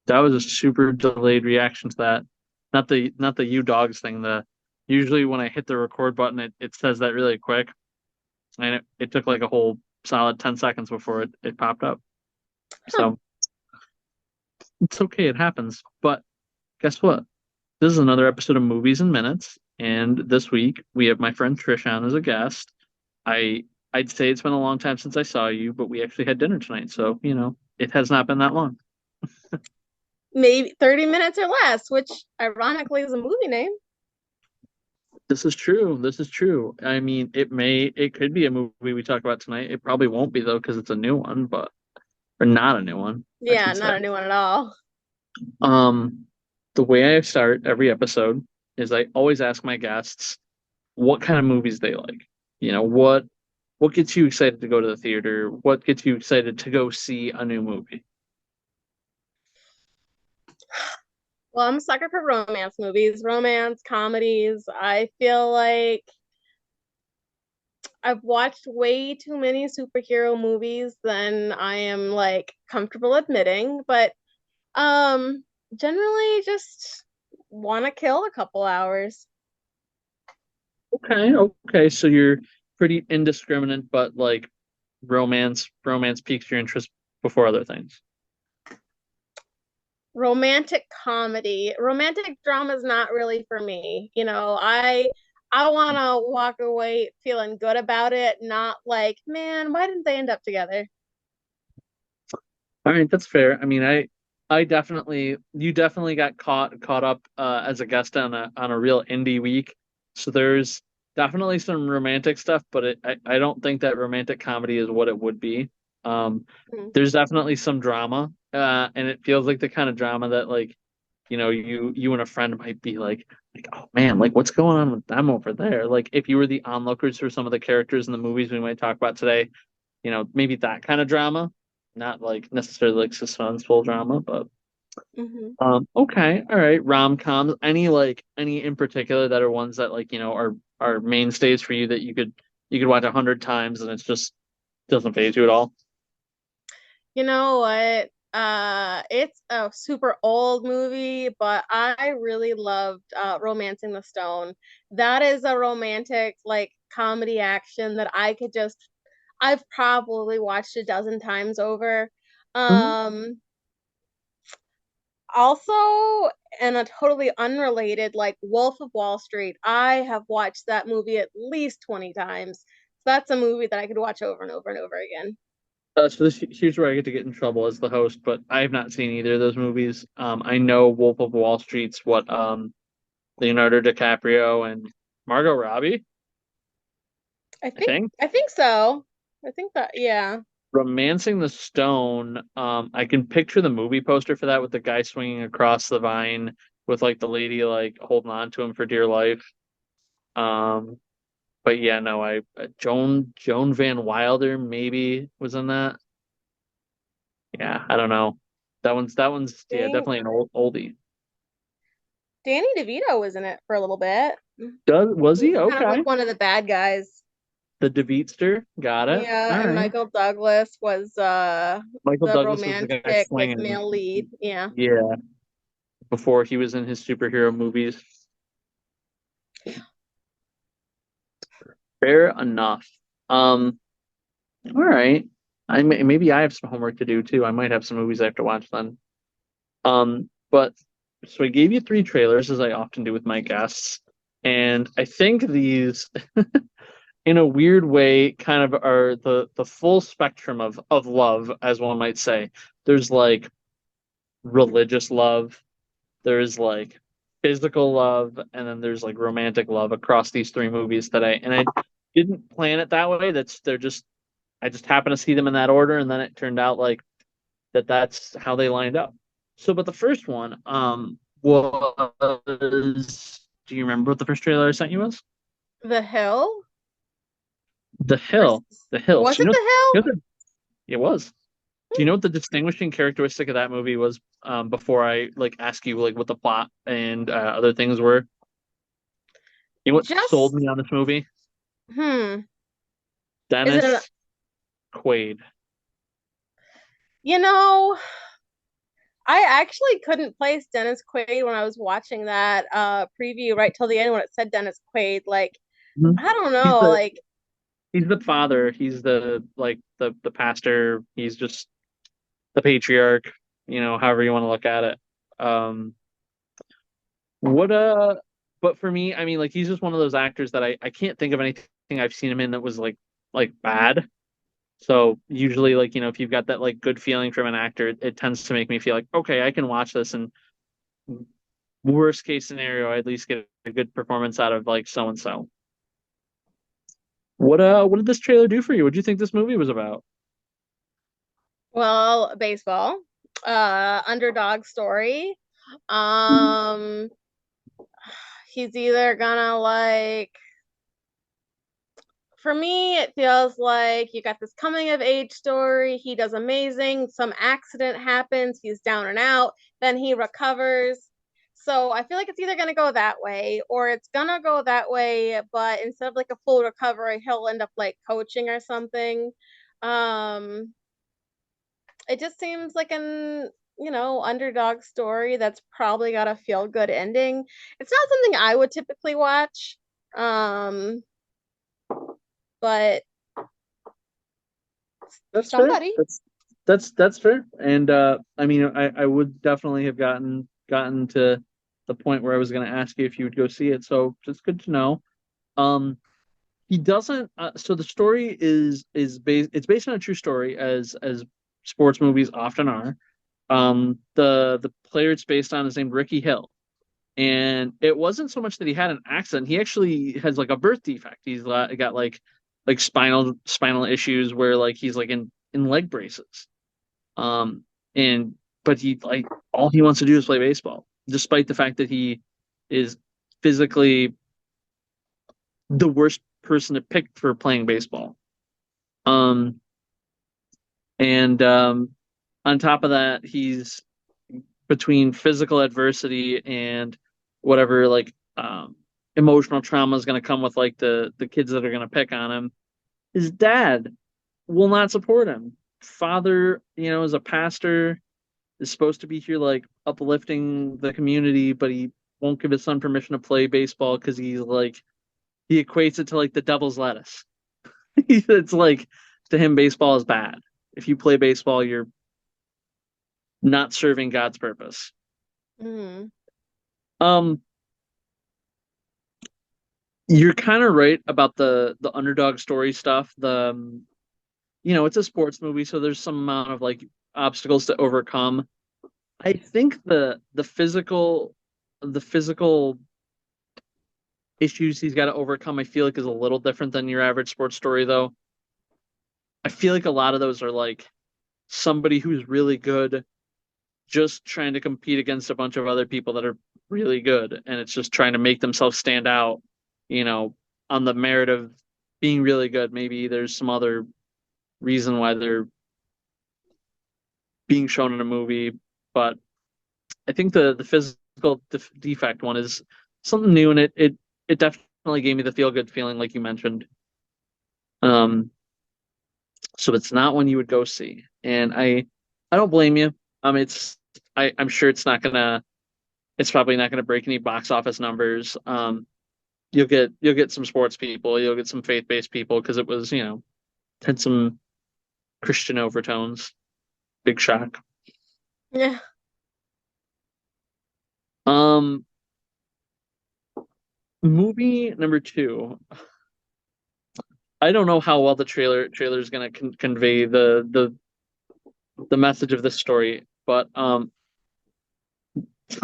That was a super delayed reaction to that. Not the you dogs thing. The usually when I hit the record button, it says that really quick, and it took like a whole solid 10 seconds before it popped up. Huh. So it's okay, it happens. But guess what? This is another episode of Movies and Minutes, and this week we have my friend Trish on as a guest. I I'd say it's been a long time since I saw you, but we actually had dinner tonight, so it has not been that long. Maybe 30 minutes or less, which ironically is a movie name. This is true. This is true. I mean, it could be a movie we talk about tonight. It probably won't be though, because it's a new one, but or not a new one, I Yeah, should say. not a new one at all. Um, the way I start every episode is I always ask my guests what kind of movies they like. What gets you excited to go to the theater? What gets you excited to go see a new movie? Well, I'm a sucker for romance movies, romance comedies. I feel like I've watched way too many superhero movies than I am like comfortable admitting, but um generally just want to kill a couple hours. Okay, okay. So you're pretty indiscriminate, but like romance piques your interest before other things. Romantic comedy. Romantic drama is not really for me. I want to walk away feeling good about it, not like, man, why didn't they end up together? All right, that's fair. I mean, you definitely got caught up as a guest on a real indie week. So there's definitely some romantic stuff, but I don't think that romantic comedy is what it would be. Um, Hmm. there's definitely some drama, and it feels like the kind of drama that like, you and a friend might be like, oh man, like what's going on with them over there? Like if you were the onlookers for some of the characters in the movies we might talk about today, maybe that kind of drama, not like necessarily like suspenseful drama, but Hmm. okay, all right, rom-coms, any in particular that are ones that like, are mainstays for you that you could watch 100 times and it's just doesn't phase you at all. You know what? It's a super old movie, but I really loved Romancing the Stone. That is a romantic, like, comedy action that I've probably watched a dozen times over. Mhm. Um, Also, and a totally unrelated, like Wolf of Wall Street, I have watched that movie at least 20 times. So that's a movie that I could watch over and over and over again. Here's where I get to get in trouble as the host, but I have not seen either of those movies. I know Wolf of Wall Street's what Leonardo DiCaprio and Margot Robbie, I I think think. I think so. I think that, yeah. Romancing the Stone, I can picture the movie poster for that with the guy swinging across the vine with like the lady like holding on to him for dear life. Um, but yeah, no, I Joan Van Wilder maybe was in that. Yeah, I don't know. That one's yeah, Dang, definitely an oldie. Danny DeVito was in it for a little bit. Was He's he? kind of Okay. like one of the bad guys. The DeVeetster, got it. Yeah, All and right. Michael Douglas was Michael the Douglas was the guy romantic like swinging. male lead. Yeah. Yeah, before he was in his superhero movies. Fair enough. Um, all right. Maybe I have some homework to do too. I might have some movies I have to watch then. But so I gave you three trailers as I often do with my guests, and I think these, in a weird way, kind of are the full spectrum of love, as one might say. There's like religious love, there's like physical love, and then there's like romantic love across these three movies that I didn't plan it that way. They're just I just happened to see them in that order, and then it turned out like that's how they lined up. So, but the first one, was do you remember what the first trailer I sent you was? The Hill? The Or Hill. The Hill. was So it The it was. Do you know what the distinguishing characteristic of that movie was? Before I like ask you like what the plot and other things were. You know Hill? what sold Just me on this movie? hmm. Is it an Dennis Quaid. you know, I actually couldn't place Dennis Quaid when I was watching that preview right till the end when it said Dennis Quaid. Like, Mhm. I don't He's know, the like he's the father. He's the like the pastor. He's just the patriarch. However you want to look at it. Um, what but for me, I mean, like he's just one of those actors that I can't think of anything I've seen him in that was like bad. So usually, like, if you've got that like good feeling from an actor, it tends to make me feel like, okay, I can watch this, and worst case scenario, I at least get a good performance out of like so and so. What did this trailer do for you? What do you think this movie was about? well, baseball, underdog story. Um, he's either gonna like for me, it feels like you got this coming of age story. He does amazing. Some accident happens. He's down and out. Then he recovers. So I feel like it's either going to go that way or it's going to go that way, but instead of like a full recovery, he'll end up like coaching or something. Um, it just seems like underdog story that's probably got a feel good ending. It's not something I would typically watch. Um, but That's fair. somebody. That's fair. And I mean, I would definitely have gotten to the point where I was going to ask you if you would go see it. So just good to know. Um, he doesn't. So the story is based. It's based on a true story, as sports movies often are. The player it's based on is named Ricky Hill, and it wasn't so much that he had an accident. He actually has like a birth defect. He's got like spinal issues where like he's like in leg braces. Um, and but he like all he wants to do is play baseball, despite the fact that he is physically the worst person to pick for playing baseball. Um, and on top of that, he's between physical adversity and whatever like emotional trauma is going to come with like the kids that are going to pick on him. His dad will not support him. Father, is a pastor, is supposed to be here like uplifting the community, but he won't give his son permission to play baseball because he's like he equates it to like the devil's lettuce. It's like to him baseball is bad. If you play baseball, you're not serving God's purpose. Mm. Um, you're kind of right about the underdog story stuff. It's a sports movie, so there's some amount of like obstacles to overcome. I think the physical issues he's got to overcome, I feel like is a little different than your average sports story, though. I feel like a lot of those are like somebody who's really good just trying to compete against a bunch of other people that are really good, and it's just trying to make themselves stand out, you know, on the merit of being really good. Maybe there's some other reason why they're being shown in a movie, but I think the physical defect one is something new, and it definitely gave me the feel good feeling, like you mentioned. Um, so it's not one you would go see, and I don't blame you. I'm sure it's probably not gonna break any box office numbers. You'll get some sports people, you'll get some faith based people because it was had some Christian overtones. Big shock. Yeah. Um, movie number two. I don't know how well the trailer is going to convey the message of this story, but tell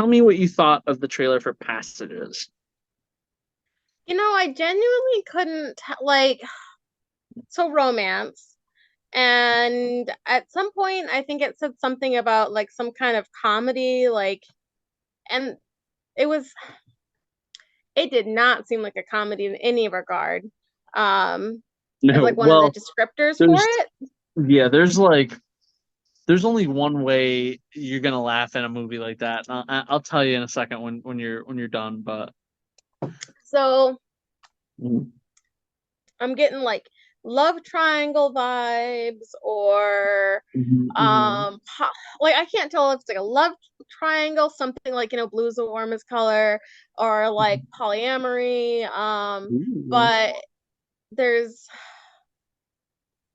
me what you thought of the trailer for Passages. I genuinely couldn't like so romance. And at some point I think it said something about like some kind of comedy, like and it was it did not seem like a comedy in any regard. Um as No, like one of the well, descriptors for there's it. yeah, there's only one way you're gonna laugh in a movie like that. I'll tell you in a second when you're done, but So mm, I'm getting like love triangle vibes or Hmm. like I can't tell if it's like a love triangle, something like, blue's the warmest color, or like polyamory. Ooh. But there's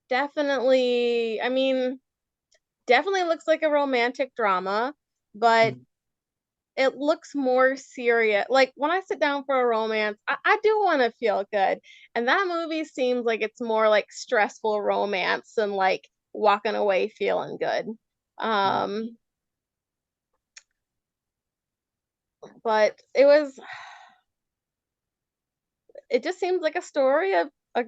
definitely, I mean, definitely looks like a romantic drama, but it looks more serious. Like when I sit down for a romance, I do want to feel good. And that movie seems like it's more like stressful romance than like walking away feeling good. Um, but it just seems like a story of a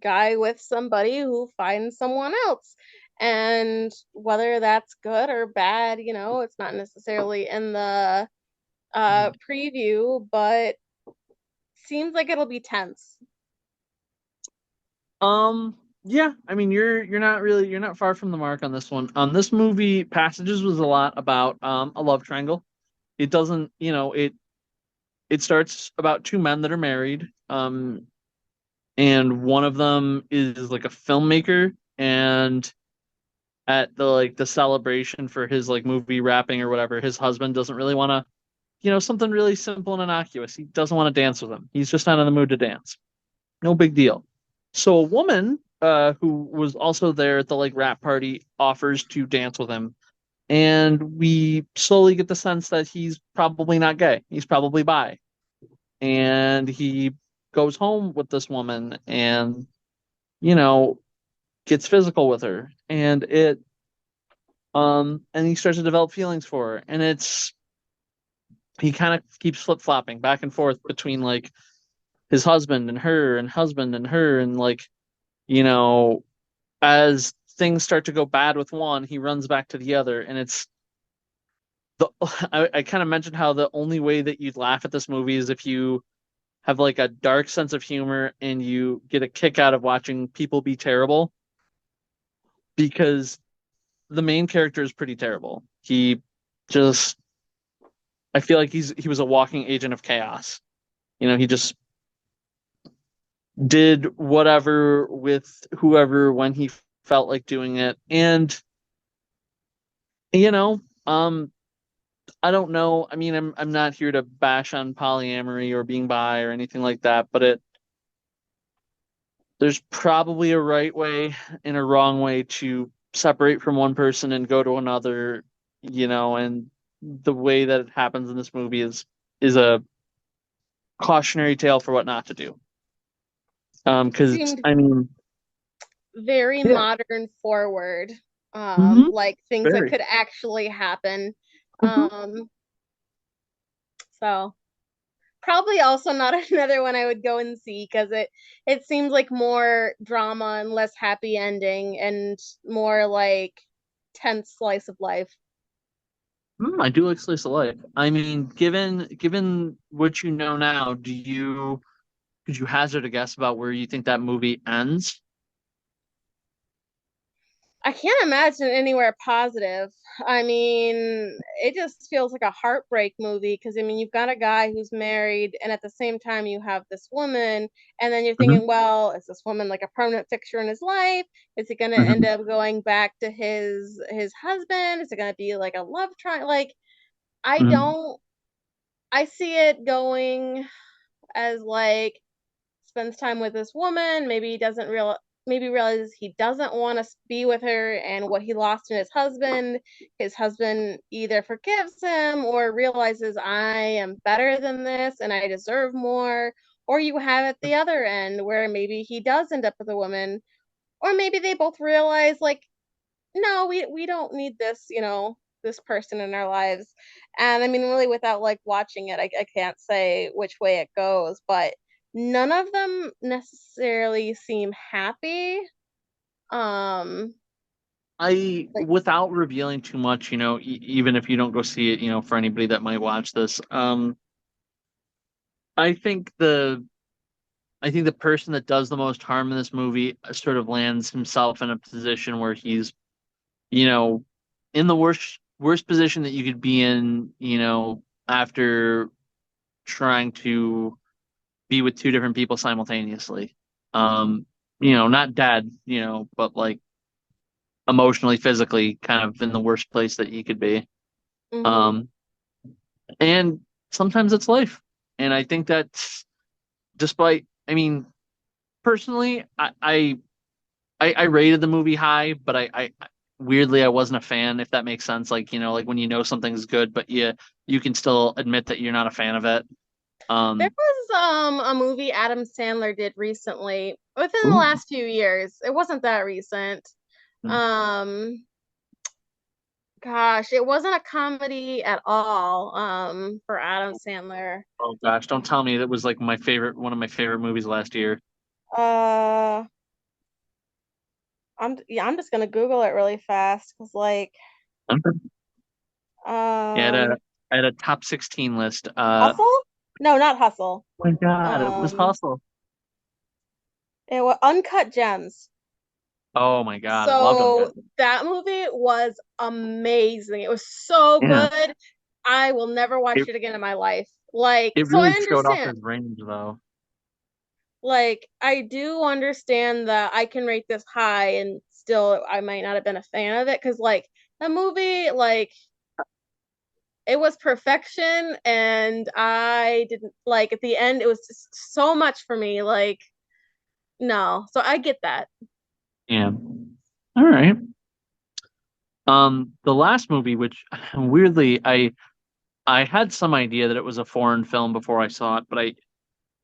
guy with somebody who finds someone else. And whether that's good or bad, it's not necessarily in the preview, but seems like it'll be tense. Um, yeah, I mean you're not far from the mark on this one. This movie Passages was a lot about a love triangle. It doesn't, it starts about two men that are married. And one of them is like a filmmaker, and at the celebration for his like movie wrapping or whatever, his husband doesn't really want to, something really simple and innocuous. He doesn't want to dance with him. He's just not in the mood to dance. No big deal. So a woman who was also there at the like rap party offers to dance with him, and we slowly get the sense that he's probably not gay. He's probably bi, and he goes home with this woman, and you know gets physical with her, and he starts to develop feelings for her, and he kind of keeps flip flopping back and forth between like his husband and her and husband and her, and like you know as things start to go bad with one, he runs back to the other, and it's the I kind of mentioned how the only way that you'd laugh at this movie is if you have like a dark sense of humor and you get a kick out of watching people be terrible, because the main character is pretty terrible. Just I feel like he was a walking agent of chaos. He just did whatever with whoever when he felt like doing it. And you know, um I don't know. I mean, I'm not here to bash on polyamory or being bi or anything like that, but there's probably a right way and a wrong way to separate from one person and go to another, and the way that it happens in this movie is a cautionary tale for what not to do. Because Seemed I mean, very yeah, modern forward, hmm, like things that very. could actually happen. Hmm. Um, so probably also not another one I would go and see because it seems like more drama and less happy ending and more like tense slice of life. I do like slice of life. I mean, given what you know now, could you hazard a guess about where you think that movie ends? I can't imagine anywhere positive. I mean, it just feels like a heartbreak movie because I mean, you've got a guy who's married, and at the same time, you have this woman, and then you're Hmm. thinking, well, is this woman like a permanent fixture in his life? Is he going to end Hmm. up going back to his husband? Is it going to be like a love triangle? Like, I Hmm. don't. I see it going as like spends time with this woman. Maybe he doesn't maybe realizes he doesn't want to be with her and what he lost in his husband either forgives him or realizes I am better than this and I deserve more, or you have at the other end where maybe he does end up with a woman, or maybe they both realize like no, we don't need this, this person in our lives. And I mean, really, without like watching it, I can't say which way it goes, but none of them necessarily seem happy. Um, like Without revealing too much, even if you don't go see it, for anybody that might watch this, I think I think the person that does the most harm in this movie sort of lands himself in a position where he's, you know, in the worst position that you could be in, after trying to be with two different people simultaneously. Um, not dead, but like emotionally, physically, kind of in the worst place that you could be. Hmm. Um, and sometimes it's life. And I think that despite, I mean, personally, I rated the movie high, but I weirdly I wasn't a fan, if that makes sense. Like, like when something's good, but you can still admit that you're not a fan of it. There Um, was a movie Adam Sandler did recently within the ooh, last few years. It wasn't that recent. Um, Gosh, it wasn't a comedy at all, for Adam Sandler. oh gosh, don't tell me that was like one of my favorite movies last year. Uh, yeah, I'm just gonna Google it really fast because Okay. Yeah, um, I had a top 16 list. Hustle? No, not Hustle. Oh my God, it was Um, Hustle. it was Uncut Gems. Oh my God, I loved So Uncut. that movie was amazing. It was so Yeah, good. I will never watch it it again in my life. it So I really showed off understand. his range though. I do understand that I can rate this high and still I might not have been a fan of it because the movie, it was perfection and I didn't like at the end it was just so much for me. No. So I get that. Yeah. All right. The last movie, which weirdly I had some idea that it was a foreign film before I saw it, but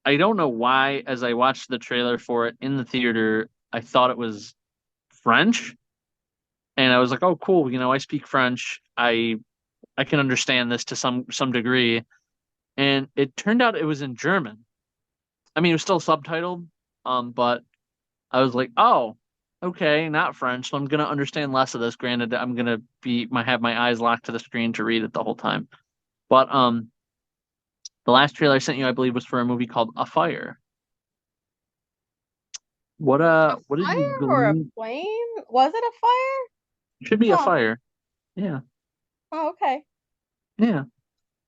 I don't know why. As I watched the trailer for it in the theater, I thought it was French, and I was like, "Oh, cool! I speak French. I can understand this to some degree." And it turned out it was in German. I mean, it was still subtitled, but I was like, "Oh, okay, not French, so I'm gonna understand less of this." Granted, I'm gonna have my eyes locked to the screen to read it the whole time. But the last trailer I sent you, I believe, was for a movie called Afire. A What did you fire or a glean? plane? Was it a fire? It should be a Huh. fire. Yeah. Oh, okay. Yeah.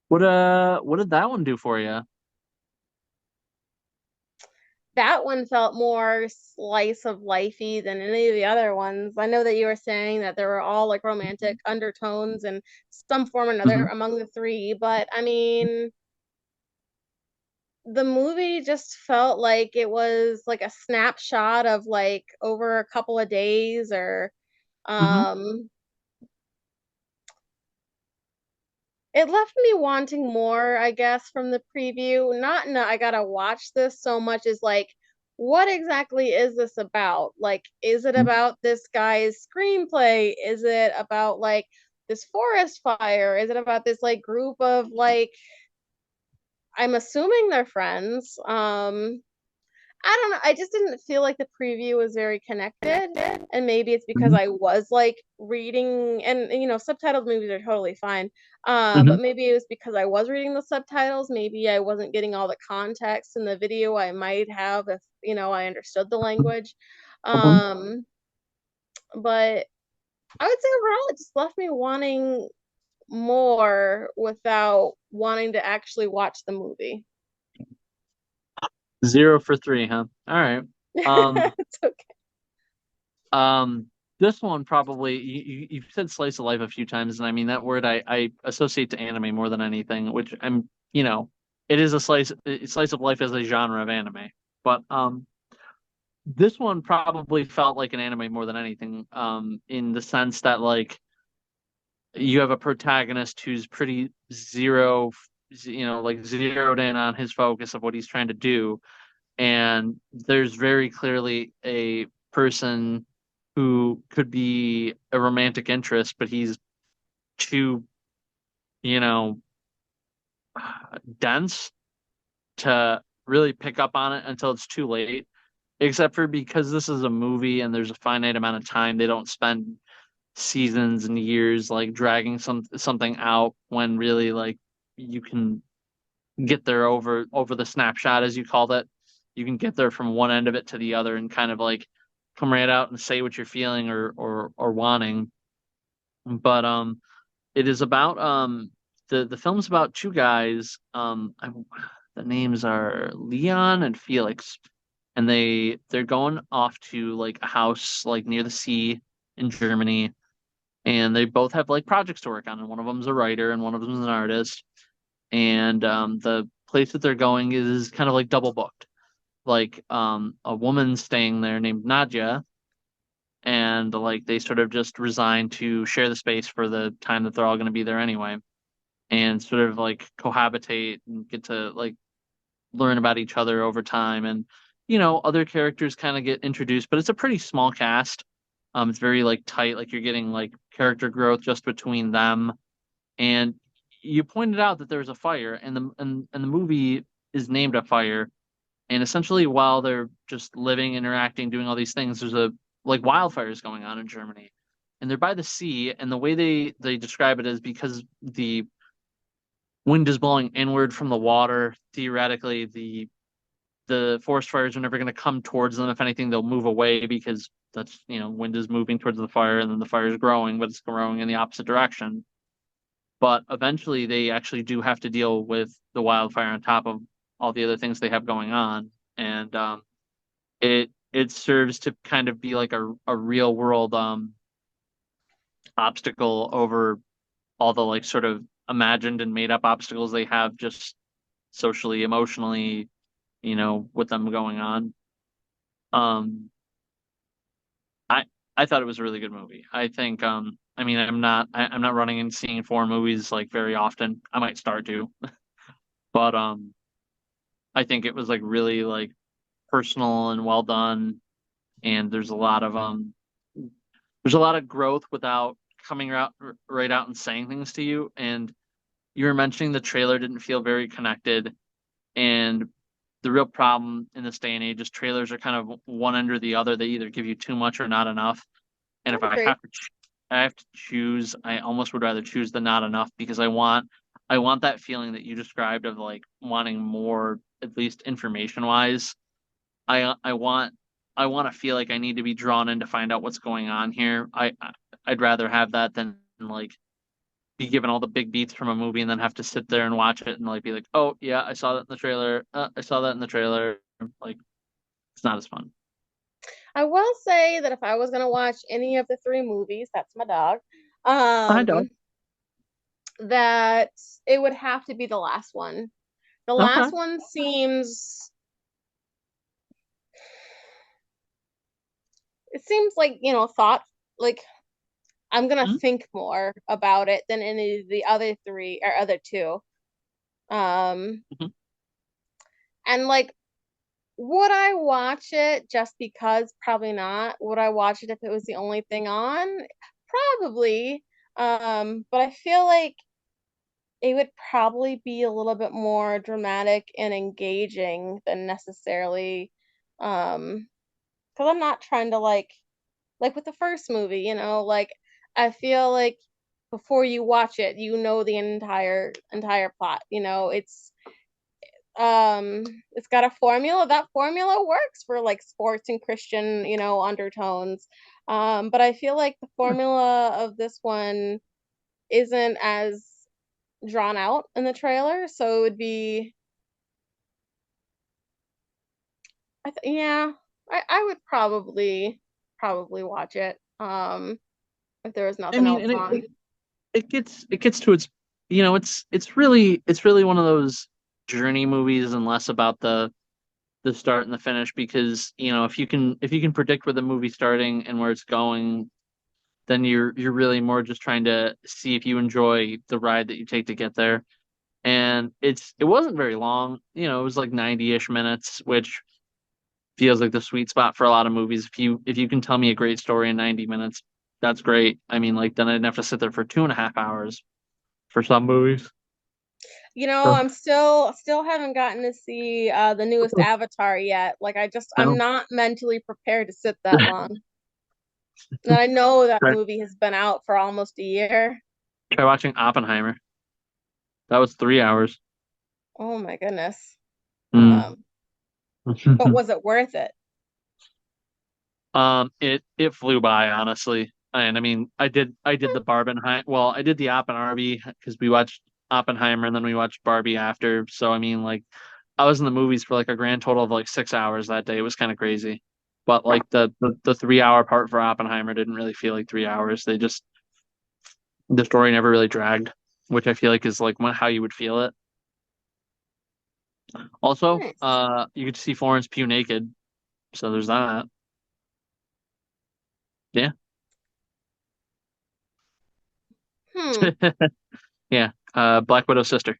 What did that one do for you? That one felt more slice of lifey than any of the other ones. I know that you were saying that there were all romantic undertones in some form or another Hmm. among the three, but I mean, the movie just felt like it was like a snapshot of over a couple of days or Hmm. um it left me wanting more, I guess, from the preview. Not in a, I gotta watch this so much as what exactly is this about? Is it about this guy's screenplay? Is it about this forest fire? Is it about this group of I'm assuming they're friends. I don't know. I just didn't feel like the preview was very connected. And maybe it's because Hmm. I was reading and subtitled movies are totally fine. But Hmm. maybe it was because I was reading the subtitles. Maybe I wasn't getting all the context in the video I might have if, I understood the language. Hmm. Um, but I would say overall it just left me wanting more without wanting to actually watch the movie. 0 for 3, huh? All right. Um, It's okay. um, this one probably you've said slice of life a few times, and I mean that word I associate to anime more than anything, which it is a slice of life as a genre of anime. But this one probably felt like an anime more than anything, in the sense that like you have a protagonist who's pretty like zeroed in on his focus of what he's trying to do. And there's very clearly a person who could be a romantic interest, but he's too, you know, dense to really pick up on it until it's too late. Except for because this is a movie and there's a finite amount of time, they don't spend seasons and years like dragging something out when really like you can get there over the snapshot as you called it. You can get there from one end of it to the other and kind of like come right out and say what you're feeling or wanting. But it is about the film's about two guys. The names are Leon and Felix. and they're going off to like a house like near the sea in Germany, and they both have like projects to work on, and one of them's a writer and one of them's an artist, and the place that they're going is kind of like double booked. Like a woman staying there named Nadia, and like they sort of just resign to share the space for the time that they're all going to be there anyway, and sort of like cohabitate and get to like learn about each other over time. And other characters kind of get introduced, but it's a pretty small cast. It's very like tight, like you're getting like character growth just between them. And you pointed out that there's a fire, and the movie is named Afire. And essentially, while they're just living, interacting, doing all these things, there's a like wildfires going on in Germany, and they're by the sea. And the way they describe it is because the wind is blowing inward from the water. Theoretically, the forest fires are never going to come towards them. If anything, they'll move away because that's wind is moving towards the fire, and then the fire is growing, but it's growing in the opposite direction. But eventually, they actually do have to deal with the wildfire on top of all the other things they have going on, and it serves to kind of be like a real world obstacle over all the like sort of imagined and made up obstacles they have just socially, emotionally, with them going on. Um, I I thought it was a really good movie. I think I mean I'm not running and seeing foreign movies like very often. I might start to, but I think it was like really like personal and well done, and there's a lot of growth without coming out right out and saying things to you. And you were mentioning the trailer didn't feel very connected, and the real problem in this day and age is trailers are kind of one end or the other. They either give you too much or not enough. And I if agree. I have to choose, I almost would rather choose the not enough, because I want that feeling that you described of like wanting more, at least information wise. I want to feel like I need to be drawn in to find out what's going on here. I'd rather have that than like be given all the big beats from a movie and then have to sit there and watch it and like be like, oh yeah, I saw that in the trailer. I saw that in the trailer. Like it's not as fun. I will say that if I was gonna watch any of the three movies, that's my dog, I don't. um, that it would have to be the last one. The Okay. last one seems, it seems like, thought, like I'm gonna Mm-hmm. think more about it than any of the other three or other two. Um, and like, would I watch it just because? Probably not. Would I watch it if it was the only thing on? Probably. But I feel like it would probably be a little bit more dramatic and engaging than necessarily, because I'm not trying to like with the first movie, like I feel like before you watch it, the entire plot. It's got a formula. That formula works for like sports and Christian, undertones. But I feel like the formula of this one isn't as drawn out in the trailer, so it would be, yeah, I would probably watch it if there was I nothing mean, else and on. it gets to its, it's really one of those journey movies and less about the start and the finish, because if you can predict where the movie's starting and where it's going, then you're really more just trying to see if you enjoy the ride that you take to get there. And it wasn't very long. It was like 90-ish minutes, which feels like the sweet spot for a lot of movies. If you can tell me a great story in 90 minutes, that's great. I mean, like then I'd have to sit there for 2.5 hours for some movies. I'm still haven't gotten to see the newest Avatar yet. Like I'm No. not mentally prepared to sit that long. And I know that Try, movie has been out for almost a year. try watching Oppenheimer. That was 3 hours. Oh my goodness. Mm. But was it worth it? It flew by, honestly. And I mean, I did the Barbenheimer. Well, I did the Oppenheimer because we watched Oppenheimer and then we watched Barbie after. So I mean, like I was in the movies for like a grand total of like 6 hours that day. It was kind of crazy. But like the 3 hour part for Oppenheimer didn't really feel like 3 hours. The story never really dragged, which I feel like is like how you would feel it. Also, Nice. you get to see Florence Pugh naked, so there's that. Yeah. Hmm. Yeah. Black Widow's sister.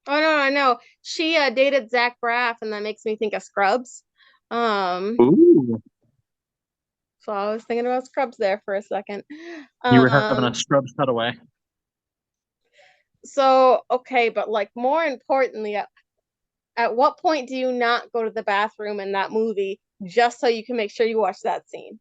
Oh no, I know. She dated Zach Braff, and that makes me think of Scrubs. Um, Ooh. so I was thinking about Scrubs there for a second. You were having a Um, Scrubs cutaway. so okay, but like more importantly, at what point do you not go to the bathroom in that movie just so you can make sure you watch that scene?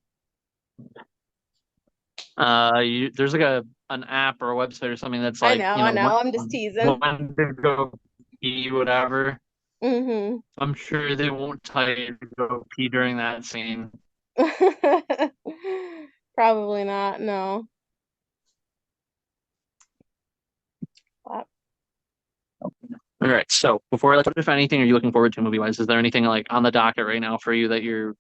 There's like an app or a website or something that's I like, know, you I know, know. I'm just teasing. when to go pee, whatever. Mm-hmm. I'm sure they won't tell you to go pee during that scene. Probably not, no. Uh, All right. So before I let if anything are you looking forward to movie wise? Is there anything like on the docket right now for you that you're,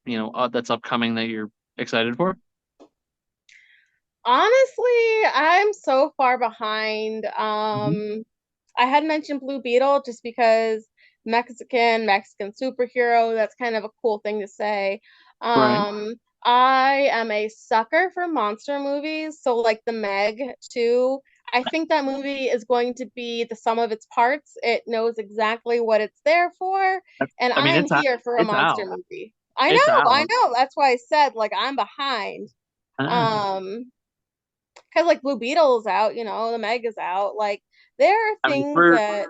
that's upcoming that you're excited for? Honestly, I'm so far behind. Mhm. I had mentioned Blue Beetle just because Mexican superhero, that's kind of a cool thing to say. Right. I am a sucker for monster movies, so like The Meg too. I think that movie is going to be the sum of its parts. It knows exactly what it's there for, and I mean, I'm here for a it's monster out. movie. It's I out. know. That's why I said like I'm behind. Ah. Um, because like Blue Beetle's out, the Meg is out. Like there are I mean, things that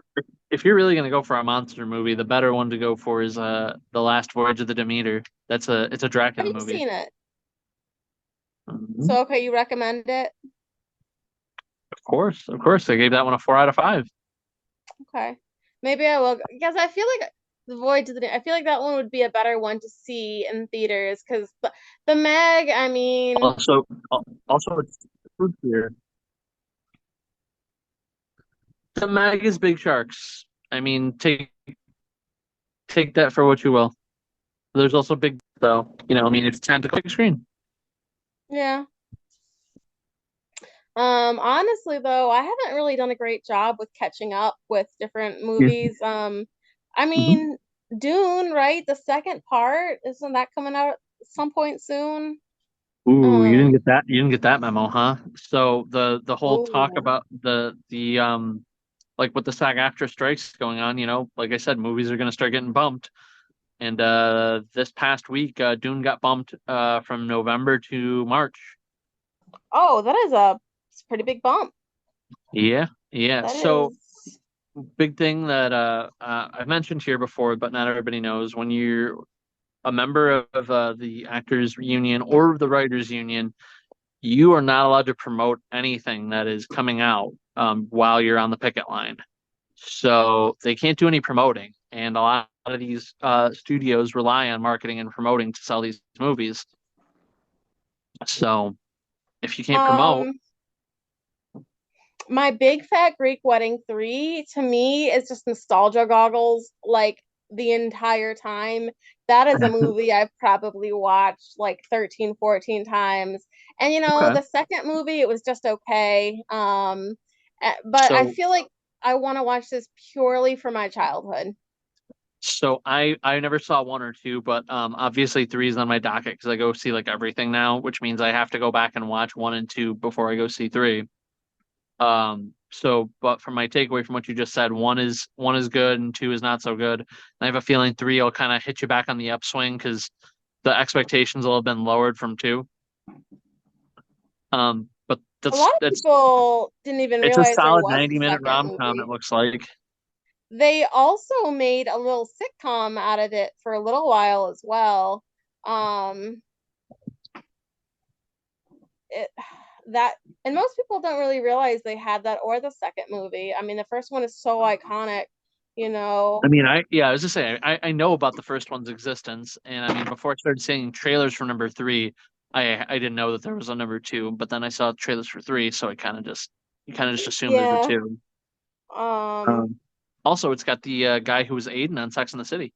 if you're really gonna go for a monster movie, the better one to go for is The Last Voyage of the Demeter. It's a have Dracula you movie. seen it? Mhm. So okay, you recommend it? Of course, I gave that one a 4 out of 5. Okay. Maybe I will because I feel like I feel like that one would be a better one to see in theaters because the Meg, I mean, Also, also it's food here. The Mag is big sharks. I mean, take that for what you will. There's also big though. I mean, it's time to click screen. yeah. Honestly though, I haven't really done a great job with catching up with different Yeah. movies. I Mhm. mean, Dune, right? The second part, isn't that coming out at some point soon? Ooh, you didn't Um, get that. You didn't get that memo, huh? So the whole talk oh, about the like with the SAG-AFTRA strikes going on, like I said, movies are going to start getting bumped. And this past week, Dune got bumped from November to March. oh, that is a it's a pretty big bump. Yeah, yeah. That So is, big thing that I've mentioned here before, but not everybody knows when you're a member of the actors union or the writers union, you are not allowed to promote anything that is coming out while you're on the picket line. So they can't do any promoting, and a lot of these studios rely on marketing and promoting to sell these movies. So if you can't promote, um, my Big Fat Greek Wedding 3 to me is just nostalgia goggles like the entire time. That is a movie I've probably watched like 13, 14 times. And okay. the second movie, it was just okay. But I So feel like I want to watch this purely for my childhood. I never saw one or two, but obviously three is on my docket because I go see like everything now, which means I have to go back and watch one and two before I go see three. But from my takeaway from what you just said, one is good and two is not so good. And I have a feeling three will kind of hit you back on the upswing because the expectations will have been lowered from two. But A lot of that's people didn't even it's a realize there solid was a 90-minute second rom-com, it movie. looks like. They also made a little sitcom out of it for a little while as well. Um, it that and most people don't really realize they had that or the second movie. I mean, the first one is so iconic, you know. I mean, I was just saying, I know about the first one's existence, and I mean, before I started seeing trailers for number three, I didn't know that there was a number two, but then I saw trailers for three, so I kind of just you kind of just assumed there's a Yeah. two. Um, Um, Also, it's got the guy who was Aiden on Sex and the City.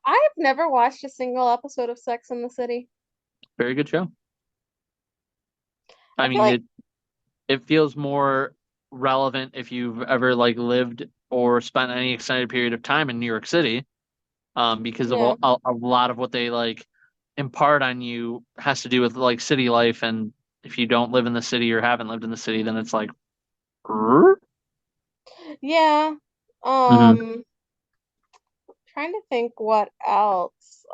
I've never watched a single episode of Sex in the City. Very good show. I I feel mean, like, it feels more relevant if you've ever like lived or spent any extended period of time in New York City, because of yeah, a lot of what they like impart on you has to do with like city life, and if you don't live in the city or haven't lived in the city, then it's like, "Er?" yeah. Mhm. Um, Trying to think what else.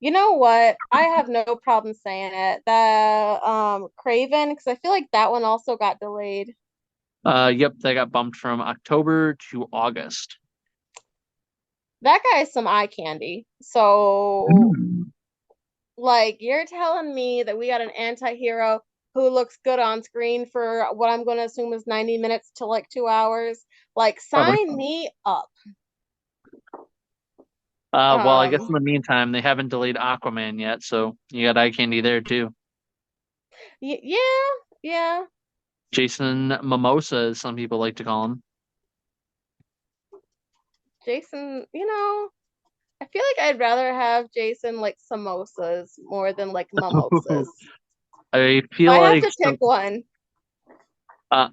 You know what? I have no problem saying it. The Craven, because I feel like that one also got delayed. Yep, they got bumped from October to August. That guy is some eye candy. So, Mm. like, you're telling me that we got an anti-hero who looks good on screen for what I'm going to assume is 90 minutes to like 2 hours? Like, Probably. sign me up. Well, I guess in Um, the meantime, they haven't delayed Aquaman yet, so you got eye candy there too. yeah, yeah. Jason Mimosa, as some people like to call him. Jason, I feel like I'd rather have Jason like samosas more than like mimosas. I If I feel have like to pick one. uh,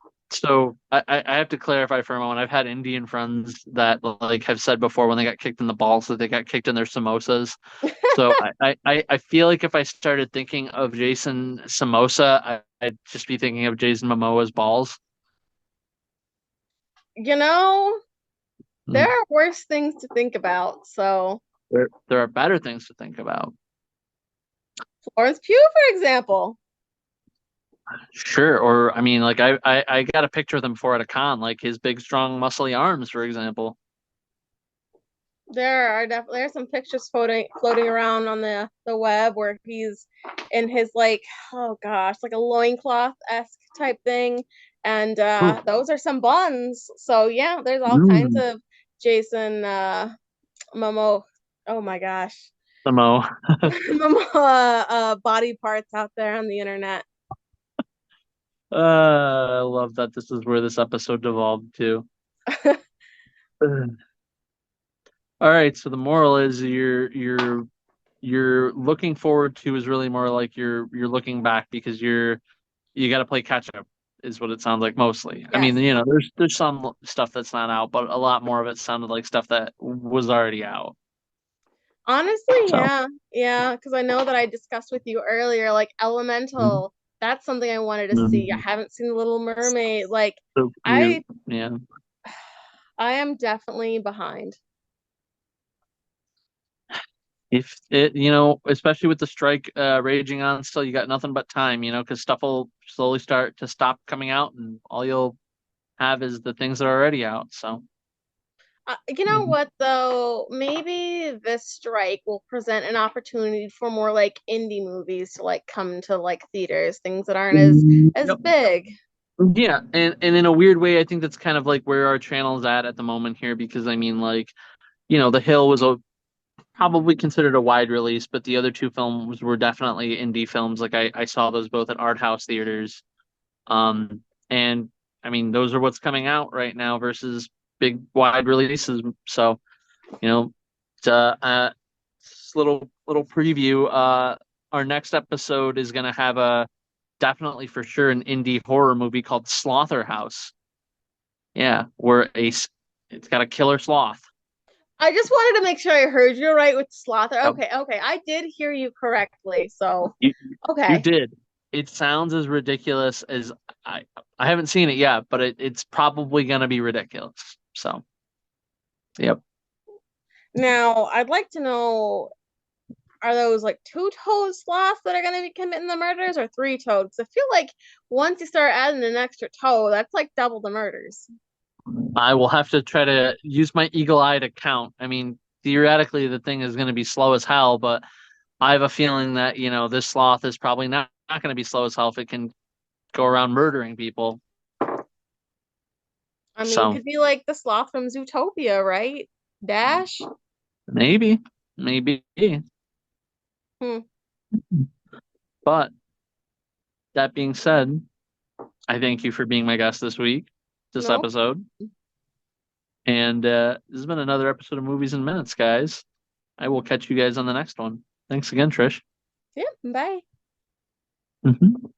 I have to clarify for a moment. I've had Indian friends that like have said before when they got kicked in the balls that they got kicked in their samosas. So I feel like if I started thinking of Jason Samosa, I'd just be thinking of Jason Momoa's balls. You know, there Mm. are worse things to think about. So, There are better things to think about. Florence Pugh, for example. Sure, or I mean, like I got a picture of them for at a con, like his big, strong, muscly arms, for example. There's some pictures floating around on the web where he's in his like, oh gosh, like a loincloth-esque type thing. And Ooh. those are some buns. So yeah, there's all kinds Mm. of Jason Momo. Oh my gosh. Samo. Momo body parts out there on the internet. I love that this is where this episode devolved to. Ugh. All right, so the moral is you're looking forward to is really more like you're looking back because you got to play catch up is what it sounds like mostly. I mean, Yes. there's some stuff that's not out, but a lot more of it sounded like stuff that was already out. Honestly, So, yeah. Yeah, because I know that I discussed with you earlier, like Elemental, that's something I wanted to see. I mm, haven't seen The Little Mermaid. Like so cute. I Yeah. I am definitely behind. If it, especially with the strike raging on still, you got nothing but time, because stuff will slowly start to stop coming out, and all you'll have is the things that are already out. So, You know mhm. what though? Maybe this strike will present an opportunity for more like indie movies to like come to like theaters, things that aren't as Yep. big. Yeah, and in a weird way, I think that's kind of like where our channel's at the moment here, because I mean, like, The Hill was probably considered a wide release, but the other two films were definitely indie films. Like I saw those both at art house theaters. And I mean, those are what's coming out right now versus big wide releases. So, you know, it's, this little preview. Our next episode is gonna have a definitely for sure an indie horror movie called Slaughterhouse. Yeah, it's got a killer sloth. I just wanted to make sure I heard you right with Slaughter. Yep. Okay, okay. I did hear you correctly. So, You you okay. did. It sounds as ridiculous as I I haven't seen it yet, but it's probably gonna be ridiculous. So, yep. Now, I'd like to know, are those like two-toed sloths that are going to be committing the murders or three-toed? Because I feel like once you start adding an extra toe, that's like double the murders. I will have to try to use my eagle eye to count. I mean, theoretically, the thing is going to be slow as hell, but I have a feeling that, this sloth is probably not going to be slow as hell if it can go around murdering people. I mean, So could be like the sloth from Zootopia, right? Dash? maybe. Hmm. But that being said, I thank you for being my guest this week. this Nope. episode. And this has been another episode of Movies in Minutes, guys. I will catch you guys on the next one. Thanks again, Trish. Yeah, bye. Mhm.